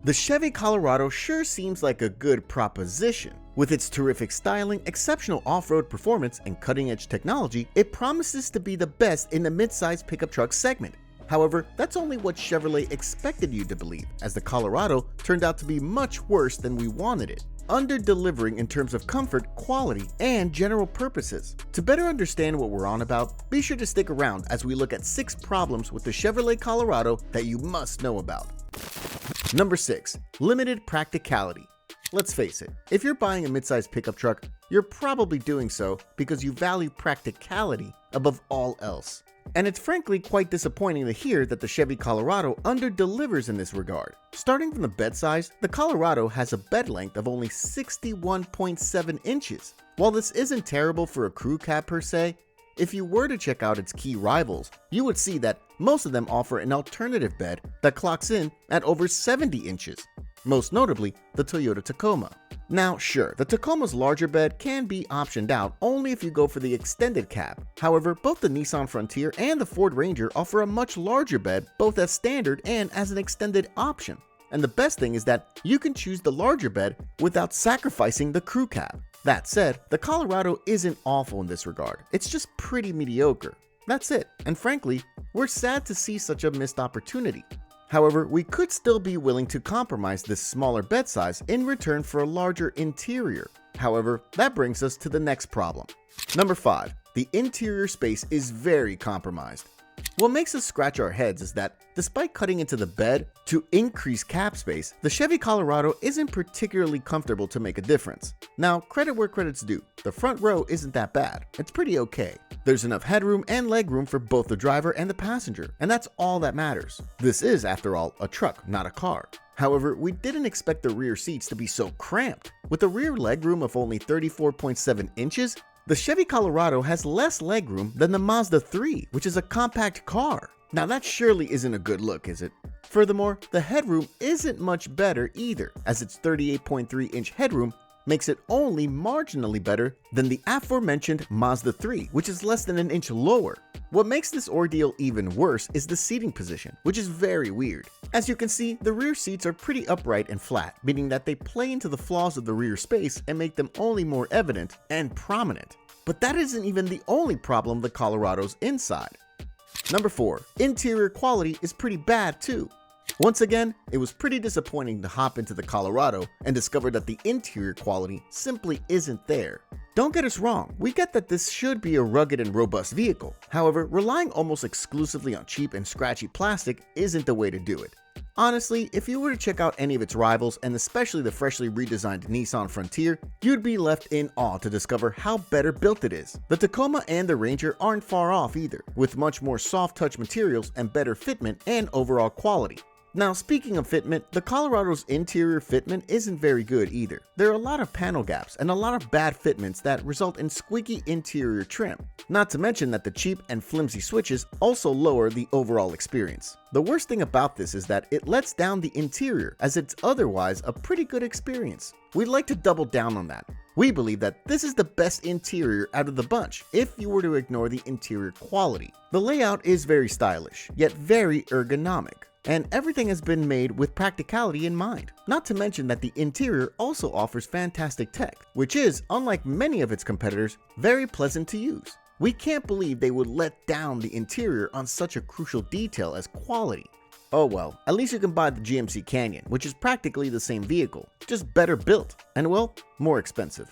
The Chevy Colorado sure seems like a good proposition. With its terrific styling, exceptional off-road performance, and cutting-edge technology, it promises to be the best in the mid-size pickup truck segment. However, that's only what Chevrolet expected you to believe, as the Colorado turned out to be much worse than we wanted it, under-delivering in terms of comfort, quality, and general purposes. To better understand what we're on about, be sure to stick around as we look at 6 problems with the Chevrolet Colorado that you must know about. Number 6. Limited practicality. Let's face it, if you're buying a midsize pickup truck, you're probably doing so because you value practicality above all else. And it's frankly quite disappointing to hear that the Chevy Colorado under-delivers in this regard. Starting from the bed size, the Colorado has a bed length of only 61.7 inches. While this isn't terrible for a crew cab per se, if you were to check out its key rivals, you would see that most of them offer an alternative bed that clocks in at over 70 inches, most notably the Toyota Tacoma. Now sure, the Tacoma's larger bed can be optioned out only if you go for the extended cab. However, both the Nissan Frontier and the Ford Ranger offer a much larger bed both as standard and as an extended option. And the best thing is that you can choose the larger bed without sacrificing the crew cab. That said, the Colorado isn't awful in this regard, it's just pretty mediocre. That's it, and frankly, we're sad to see such a missed opportunity. However, we could still be willing to compromise this smaller bed size in return for a larger interior. However, that brings us to the next problem. Number 5. The interior space is very compromised. What makes us scratch our heads is that, despite cutting into the bed to increase cab space, the Chevy Colorado isn't particularly comfortable to make a difference. Now, credit where credit's due, the front row isn't that bad, it's pretty okay. There's enough headroom and legroom for both the driver and the passenger, and that's all that matters. This is, after all, a truck, not a car. However, we didn't expect the rear seats to be so cramped. With a rear legroom of only 34.7 inches, the Chevy Colorado has less legroom than the Mazda 3, which is a compact car. Now that surely isn't a good look, is it? Furthermore, the headroom isn't much better either, as its 38.3-inch headroom makes it only marginally better than the aforementioned Mazda 3, which is less than an inch lower. What makes this ordeal even worse is the seating position, which is very weird. As you can see, the rear seats are pretty upright and flat, meaning that they play into the flaws of the rear space and make them only more evident and prominent. But that isn't even the only problem the Colorado's inside. Number 4. Interior quality is pretty bad too. Once again, it was pretty disappointing to hop into the Colorado and discover that the interior quality simply isn't there. Don't get us wrong, we get that this should be a rugged and robust vehicle. However, relying almost exclusively on cheap and scratchy plastic isn't the way to do it. Honestly, if you were to check out any of its rivals, and especially the freshly redesigned Nissan Frontier, you'd be left in awe to discover how better built it is. The Tacoma and the Ranger aren't far off either, with much more soft touch materials and better fitment and overall quality. Now, speaking of fitment, the Colorado's interior fitment isn't very good either. There are a lot of panel gaps and a lot of bad fitments that result in squeaky interior trim. Not to mention that the cheap and flimsy switches also lower the overall experience. The worst thing about this is that it lets down the interior, as it's otherwise a pretty good experience. We'd like to double down on that. We believe that this is the best interior out of the bunch if you were to ignore the interior quality. The layout is very stylish, yet very ergonomic. And everything has been made with practicality in mind. Not to mention that the interior also offers fantastic tech, which is, unlike many of its competitors, very pleasant to use. We can't believe they would let down the interior on such a crucial detail as quality. Oh well, at least you can buy the GMC Canyon, which is practically the same vehicle, just better built, and well, more expensive.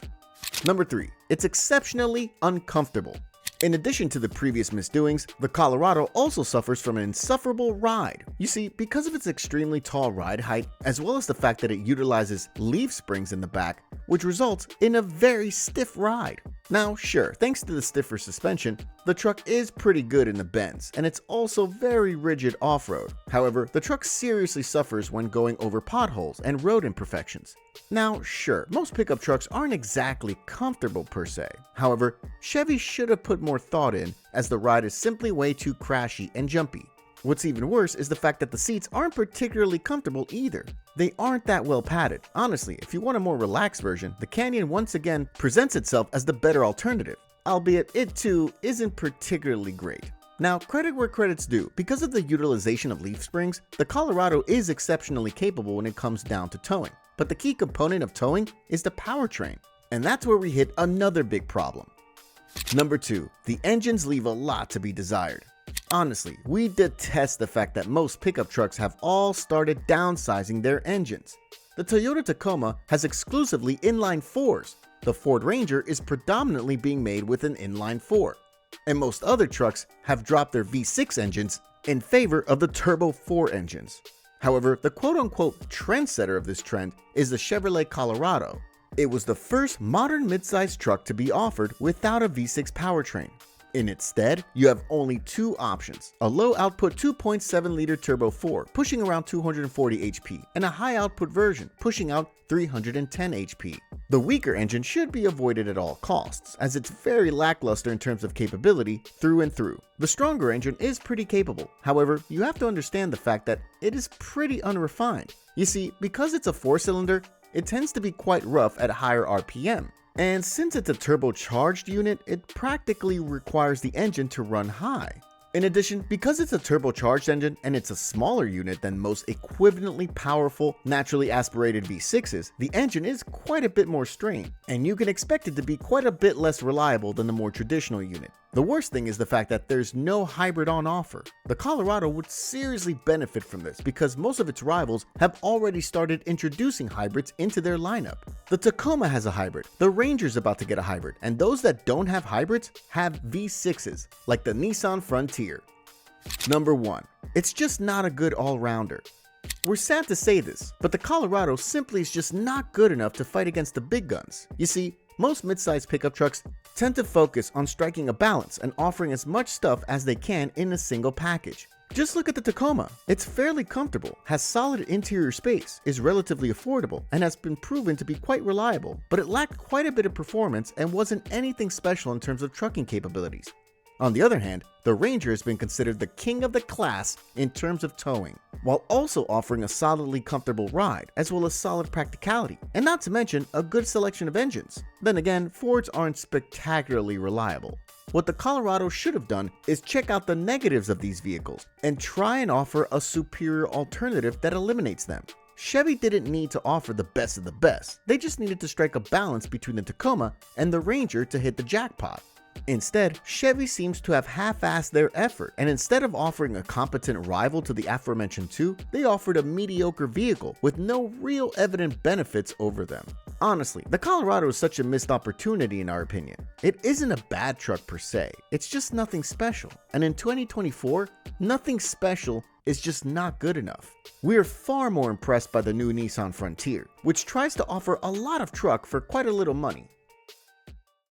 Number 3. It's exceptionally uncomfortable. In addition to the previous misdoings, the Colorado also suffers from an insufferable ride. You see, because of its extremely tall ride height, as well as the fact that it utilizes leaf springs in the back, which results in a very stiff ride. Now sure, thanks to the stiffer suspension, the truck is pretty good in the bends, and it's also very rigid off-road. However, the truck seriously suffers when going over potholes and road imperfections. Now sure, most pickup trucks aren't exactly comfortable per se. However, Chevy should have put more thought in, as the ride is simply way too crashy and jumpy. What's even worse is the fact that the seats aren't particularly comfortable either. They aren't that well padded. Honestly, if you want a more relaxed version, the Canyon once again presents itself as the better alternative, albeit it too isn't particularly great. Now, credit where credit's due. Because of the utilization of leaf springs, the Colorado is exceptionally capable when it comes down to towing. But the key component of towing is the powertrain. And that's where we hit another big problem. Number 2. The engines leave a lot to be desired. Honestly, we detest the fact that most pickup trucks have all started downsizing their engines. The Toyota Tacoma has exclusively inline 4s. The Ford Ranger is predominantly being made with an inline 4. And most other trucks have dropped their V6 engines in favor of the Turbo 4 engines. However, the quote-unquote trendsetter of this trend is the Chevrolet Colorado. It was the first modern midsize truck to be offered without a V6 powertrain. In its stead, you have only two options: a low-output 2.7-liter Turbo 4 pushing around 240 HP and a high-output version pushing out 310 HP. The weaker engine should be avoided at all costs, as it's very lackluster in terms of capability through and through. The stronger engine is pretty capable, however, you have to understand the fact that it is pretty unrefined. You see, because it's a 4-cylinder, it tends to be quite rough at higher RPM. And since it's a turbocharged unit, it practically requires the engine to run high. In addition, because it's a turbocharged engine and it's a smaller unit than most equivalently powerful, naturally aspirated V6s, the engine is quite a bit more strained, and you can expect it to be quite a bit less reliable than the more traditional unit. The worst thing is the fact that there's no hybrid on offer. The Colorado would seriously benefit from this because most of its rivals have already started introducing hybrids into their lineup. The Tacoma has a hybrid, the Ranger's about to get a hybrid, and those that don't have hybrids have V6s, like the Nissan Frontier. Number 1. It's just not a good all-rounder. We're sad to say this, but the Colorado simply is just not good enough to fight against the big guns. You see, most midsize pickup trucks tend to focus on striking a balance and offering as much stuff as they can in a single package. Just look at the Tacoma. It's fairly comfortable, has solid interior space, is relatively affordable, and has been proven to be quite reliable, but it lacked quite a bit of performance and wasn't anything special in terms of trucking capabilities. On the other hand, the Ranger has been considered the king of the class in terms of towing, while also offering a solidly comfortable ride, as well as solid practicality, and not to mention a good selection of engines. Then again, Fords aren't spectacularly reliable. What the Colorado should have done is check out the negatives of these vehicles and try and offer a superior alternative that eliminates them. Chevy didn't need to offer the best of the best, they just needed to strike a balance between the Tacoma and the Ranger to hit the jackpot. Instead, Chevy seems to have half-assed their effort, and instead of offering a competent rival to the aforementioned two, they offered a mediocre vehicle with no real evident benefits over them. Honestly, the Colorado is such a missed opportunity in our opinion. It isn't a bad truck per se, it's just nothing special. And in 2024, nothing special is just not good enough. We are far more impressed by the new Nissan Frontier, which tries to offer a lot of truck for quite a little money.